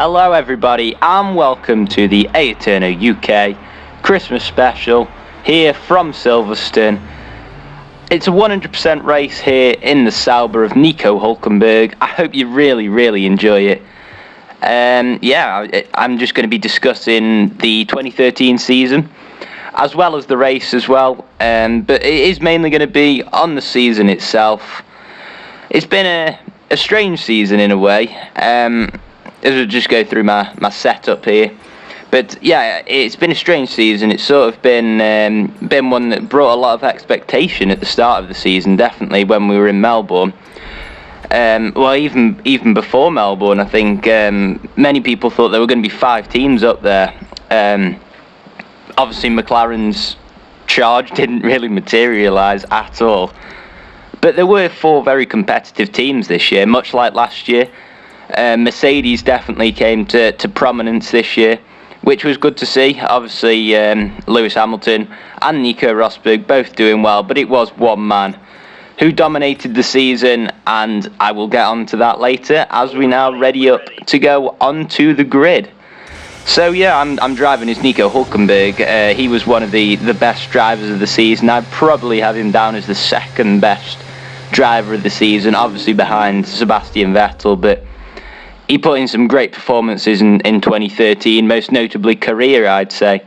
Hello everybody and welcome to the Aeterno UK Christmas special here from Silverstone. It's a 100% race here in the Sauber of Nico Hülkenberg. I hope you really enjoy it. I'm just going to be discussing the 2013 season as well as the race as well, but it is mainly going to be on the season itself. It's been a strange season in a way. As we'll just go through my setup here, but yeah, it's been a strange season. It's sort of been one that brought a lot of expectation at the start of the season. Definitely when we were in Melbourne. Well, even before Melbourne, I think many people thought there were going to be 5 teams up there. Obviously, McLaren's charge didn't really materialise at all, but there were 4 very competitive teams this year, much like last year. Mercedes definitely came to prominence this year, which was good to see. Obviously, Lewis Hamilton and Nico Rosberg both doing well, but it was one man who dominated the season, and I will get on to that later as we now ready up to go onto the grid. So yeah, I'm driving as Nico Hülkenberg. He was one of the best drivers of the season. I'd probably have him down as the second best driver of the season, obviously behind Sebastian Vettel, but he put in some great performances in 2013, most notably career, I'd say,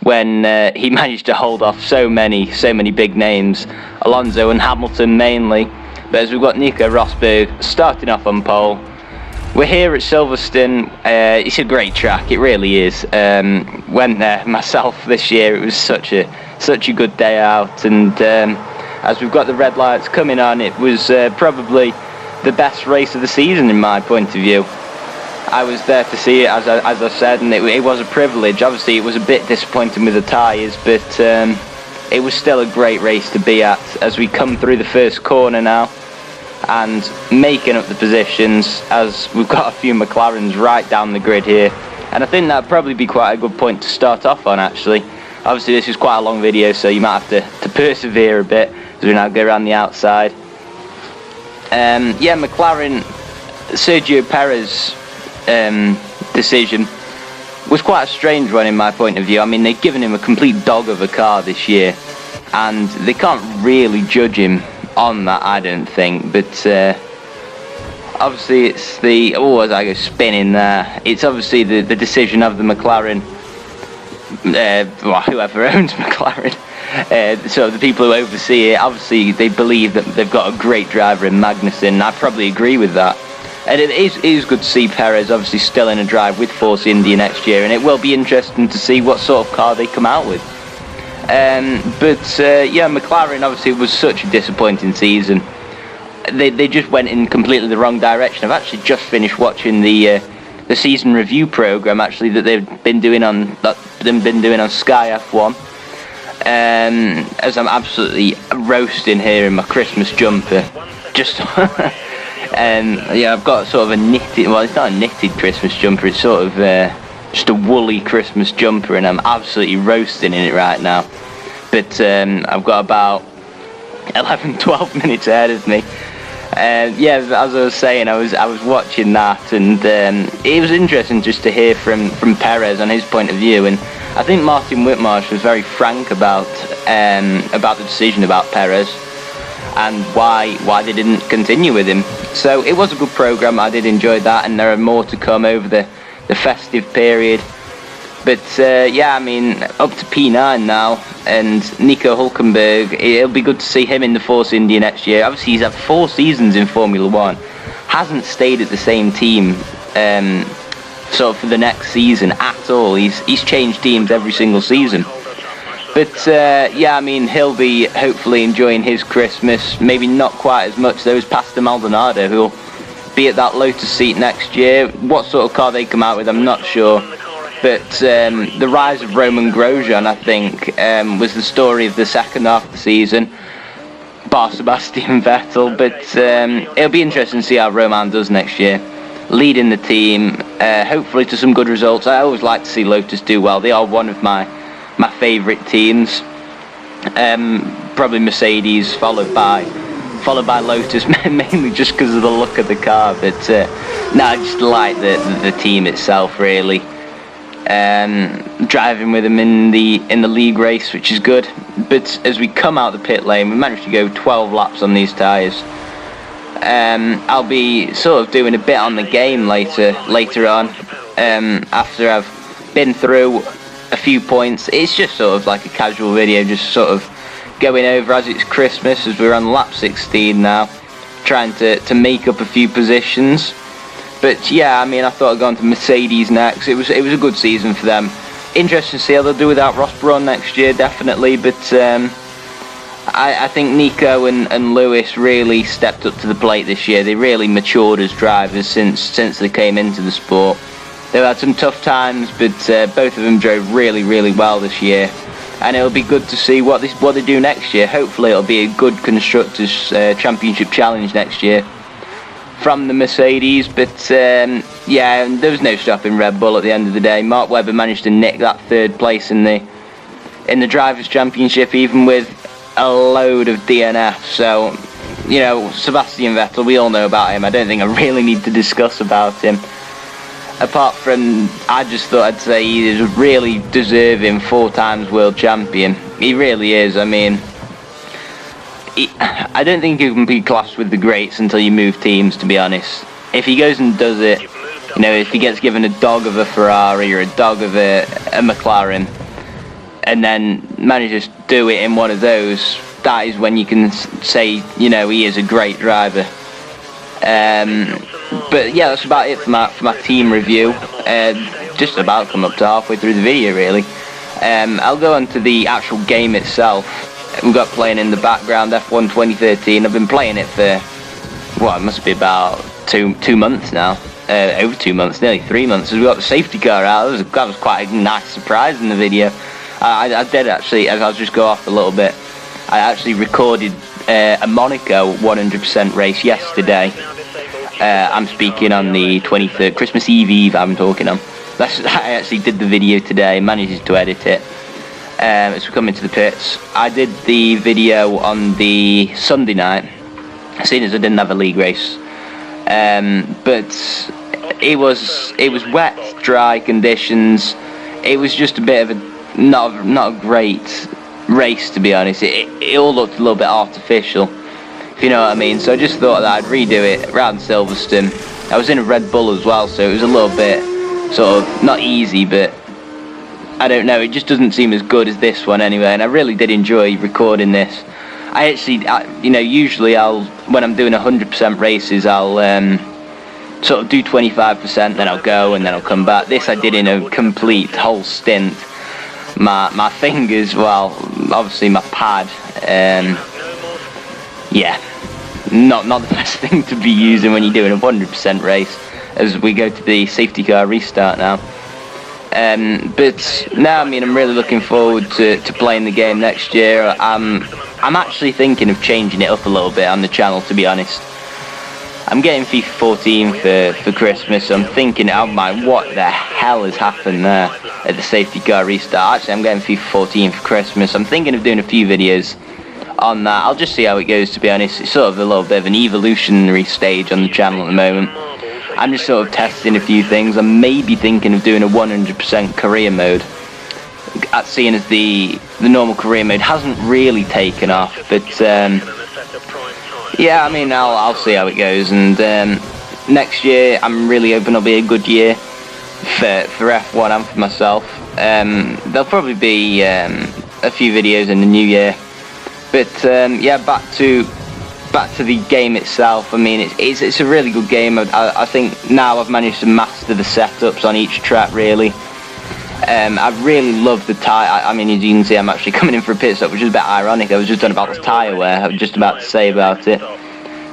when he managed to hold off so many big names, Alonso and Hamilton mainly. But as we've got Nico Rosberg starting off on pole, we're here at Silverstone. It's a great track, it really is. Went there myself this year. It was such a good day out, and as we've got the red lights coming on, it was probably the best race of the season in my point of view. I was there to see it, as I said, and it was a privilege. Obviously, it was a bit disappointing with the tyres, but it was still a great race to be at as we come through the first corner now and making up the positions, as we've got a few McLarens right down the grid here. And I think that'd probably be quite a good point to start off on, actually. Obviously, this is quite a long video, so you might have to persevere a bit as we now go around the outside. McLaren, Sergio Perez decision was quite a strange one in my point of view. I mean, they've given him a complete dog of a car this year, and they can't really judge him on that, I don't think. But obviously it's as I go spinning there, it's obviously the decision of the McLaren, whoever owns McLaren. So the people who oversee it, obviously they believe that they've got a great driver in Magnussen, and I probably agree with that. And it is good to see Perez obviously still in a drive with Force India next year, and it will be interesting to see what sort of car they come out with. McLaren obviously was such a disappointing season. They just went in completely the wrong direction. I've actually just finished watching the season review program actually that they've been doing on Sky F1. As I'm absolutely roasting here in my Christmas jumper, just I've got sort of a knitted, well, it's not a knitted Christmas jumper, it's sort of just a woolly Christmas jumper, and I'm absolutely roasting in it right now. But I've got about 11-12 minutes ahead of me. As I was saying, I was watching that, and it was interesting just to hear from Perez on his point of view. And I think Martin Whitmarsh was very frank about the decision about Perez and why they didn't continue with him. So it was a good program. I did enjoy that, and there are more to come over the festive period. But up to P9 now, and Nico Hülkenberg, it'll be good to see him in the Force India next year. Obviously, he's had 4 seasons in Formula 1, hasn't stayed at the same team sort of for the next season at all. He's changed teams every single season. But he'll be hopefully enjoying his Christmas. Maybe not quite as much though as Pastor Maldonado, who'll be at that Lotus seat next year. What sort of car they come out with, I'm not sure. But the rise of Roman Grosjean, I think, was the story of the second half of the season, bar Sebastian Vettel. But it'll be interesting to see how Roman does next year, leading the team, hopefully to some good results. I always like to see Lotus do well. They are one of my favourite teams. Probably Mercedes, followed by followed by Lotus, mainly just because of the look of the car. But no, I just like the team itself, really. Driving with them in the league race, which is good. But as we come out the pit lane, we managed to go 12 laps on these tyres. I'll be sort of doing a bit on the game later on, after I've been through a few points. It's just sort of like a casual video, just sort of going over as it's Christmas, as we're on lap 16 now, trying to make up a few positions. But yeah, I mean, I thought I'd go on to Mercedes next. It was a good season for them. Interesting to see how they'll do without Ross Brawn next year, definitely. But I think Nico and Lewis really stepped up to the plate this year. They really matured as drivers since they came into the sport. They've had some tough times, but both of them drove really, really well this year. And it'll be good to see what they do next year. Hopefully it'll be a good Constructors' Championship Challenge next year from the Mercedes. But yeah, there was no stopping Red Bull at the end of the day. Mark Webber managed to nick that third place in the Drivers' Championship, even with a load of DNF. So, you know, Sebastian Vettel, we all know about him. I don't think I really need to discuss about him. Apart from, I just thought I'd say he is really deserving 4 times world champion. He really is. I mean, I don't think he can be classed with the greats until you move teams, to be honest. If he goes and does it, you know, if he gets given a dog of a Ferrari or a dog of a McLaren, and then manages to do it in one of those, that is when you can say, you know, he is a great driver. But yeah, that's about it for my team review. Just about come up to halfway through the video, really. I'll go on to the actual game itself. We've got playing in the background F1 2013. I've been playing it for, well, it must be about two months now. Over 2 months, nearly 3 months. As we got the safety car out, that was quite a nice surprise in the video. I did actually, as I'll just go off a little bit, I actually recorded a Monaco 100% race yesterday. I'm speaking on the 23rd, Christmas Eve I'm talking on. I actually did the video today, managed to edit it as we come into the pits. I did the video on the Sunday night, seeing as I didn't have a league race. But it was wet, dry conditions. It was just a bit of a not a great race, to be honest. It all looked a little bit artificial, if you know what I mean. So I just thought that I'd redo it around Silverstone. I was in a Red Bull as well, so it was a little bit sort of not easy, but I don't know, it just doesn't seem as good as this one anyway. And I really did enjoy recording this. I actually, you know, usually when I'm doing 100% races, I'll sort of do 25%, then I'll go and then I'll come back. This I did in a complete whole stint. My fingers, well, obviously my pad, yeah, not the best thing to be using when you're doing a 100% race, as we go to the safety car restart now. But now, I mean, I'm really looking forward to playing the game next year. I'm actually thinking of changing it up a little bit on the channel, to be honest. I'm getting FIFA 14 for Christmas. I'm thinking, oh my, what the hell has happened there at the safety car restart? Actually, I'm getting FIFA 14 for Christmas. I'm thinking of doing a few videos on that. I'll just see how it goes, to be honest. It's sort of a little bit of an evolutionary stage on the channel at the moment. I'm just sort of testing a few things. I'm maybe thinking of doing a 100% career mode, seeing as the normal career mode hasn't really taken off. But yeah, I mean, I'll see how it goes. And next year, I'm really hoping it'll be a good year for F1 and for myself. There'll probably be a few videos in the new year. But yeah, back to the game itself. I mean, it's a really good game. I think now I've managed to master the setups on each track, really. I really love the tyre. I mean, as you can see, I'm actually coming in for a pit stop, which is a bit ironic. I was just on about the tyre wear. I was just about to say about it.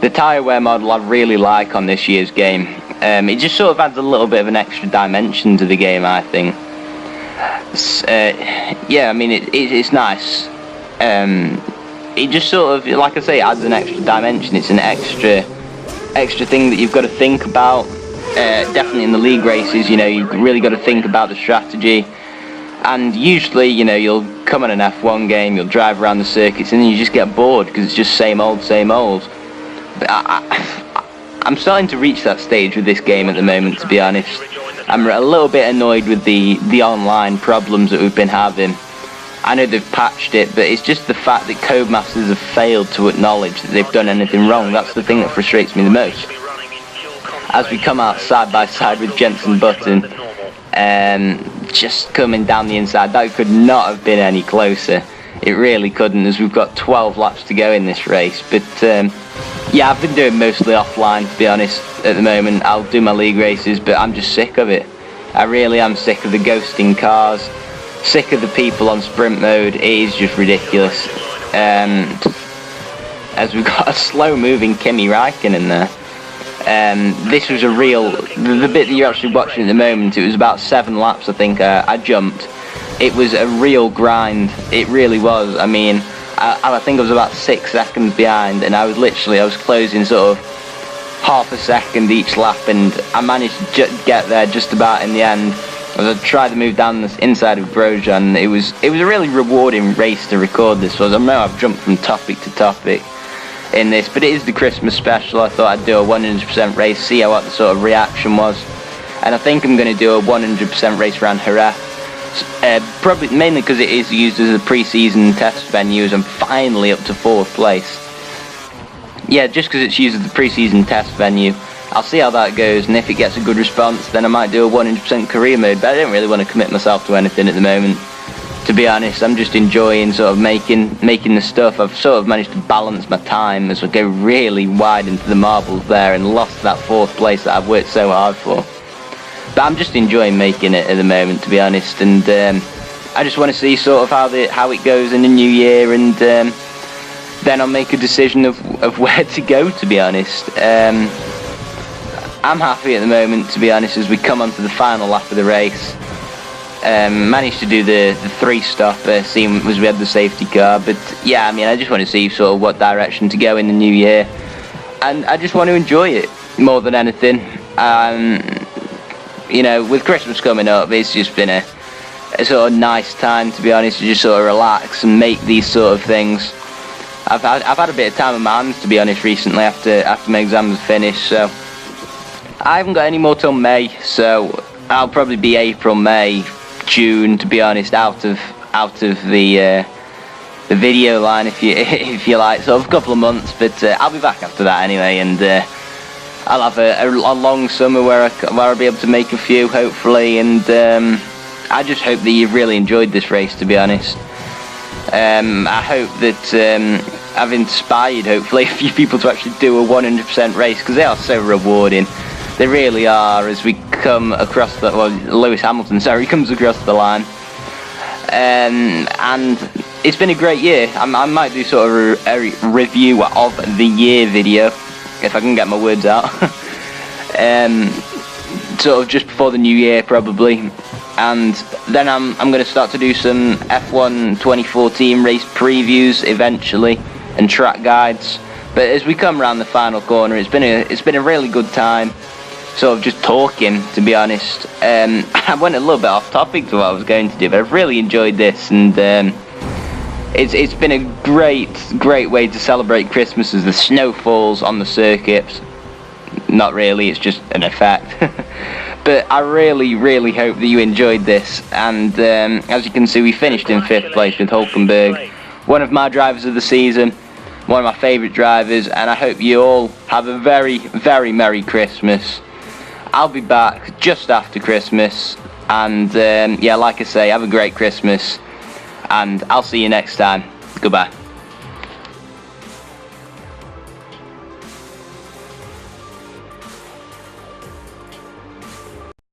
The tyre wear model I really like on this year's game. It just sort of adds a little bit of an extra dimension to the game, I think. Yeah, I mean, it's nice. It just sort of, like I say, adds an extra dimension. It's an extra thing that you've got to think about. Definitely in the league races, you know, you've really got to think about the strategy. And usually, you know, you'll come on an F1 game, you'll drive around the circuits, and then you just get bored because it's just same old, same old. But I'm starting to reach that stage with this game at the moment, to be honest. I'm a little bit annoyed with the online problems that we've been having. I know they've patched it, but it's just the fact that Codemasters have failed to acknowledge that they've done anything wrong. That's the thing that frustrates me the most. As we come out side by side with Jensen Button, just coming down the inside, that could not have been any closer. It really couldn't, as we've got 12 laps to go in this race. But yeah, I've been doing mostly offline, to be honest, at the moment. I'll do my league races, but I'm just sick of it. I really am sick of the ghosting cars, sick of the people on sprint mode. It is just ridiculous. As we've got a slow-moving Kimi Räikkönen there. This was a real, the bit that you're actually watching at the moment, it was about 7 laps I think I jumped. It was a real grind, it really was. I mean, I think I was about 6 seconds behind, and I was closing sort of half a second each lap, and I managed to get there just about in the end. As I tried to move down the inside of Grosjean, it was a really rewarding race to record this. I know I've jumped from topic to topic in this, but it is the Christmas special. I thought I'd do a 100% race, see how what the sort of reaction was, and I think I'm going to do a 100% race around Jerez. Probably mainly because it is used as a pre-season test venue, as I'm finally up to 4th place. Yeah, just because it's used as the pre-season test venue. I'll see how that goes, and if it gets a good response, then I might do a 100% career mode, but I don't really want to commit myself to anything at the moment. To be honest, I'm just enjoying sort of making the stuff. I've sort of managed to balance my time as I go really wide into the marbles there and lost that 4th place that I've worked so hard for. But I'm just enjoying making it at the moment, to be honest, and I just want to see sort of how it goes in the new year, and then I'll make a decision of where to go, to be honest. I'm happy at the moment, to be honest, as we come onto the final lap of the race. Managed to do the 3-stop, seeing as we had the safety car, but yeah, I mean, I just want to see sort of what direction to go in the new year, and I just want to enjoy it more than anything. You know, with Christmas coming up, it's just been a sort of nice time, to be honest, to just sort of relax and make these sort of things. I've had a bit of time on my hands, to be honest, recently after my exams are finished, so I haven't got any more till May, so I'll probably be April, May, June, to be honest, out of the video line, if you like, so a couple of months, but I'll be back after that anyway, and I'll have a long summer where I'll be able to make a few, hopefully, and I just hope that you've really enjoyed this race, to be honest. I hope that I've inspired, hopefully, a few people to actually do a 100% race, because they are so rewarding. They really are, as we come across the, well, Lewis Hamilton, sorry, he comes across the line. And it's been a great year. I might do sort of a review of the year video, if I can get my words out. Sort of just before the new year, probably. And then I'm going to start to do some F1 2014 race previews eventually, and track guides. But as we come around the final corner, it's been a really good time, sort of just talking, to be honest. I went a little bit off topic to what I was going to do, but I've really enjoyed this, and it's been a great way to celebrate Christmas as the snow falls on the circuits. Not really, it's just an effect. But I really hope that you enjoyed this, and as you can see, we finished in 5th place with Hulkenberg, one of my drivers of the season, one of my favourite drivers, and I hope you all have a very Merry Christmas. I'll be back just after Christmas, and yeah, like I say, have a great Christmas, and I'll see you next time. Goodbye.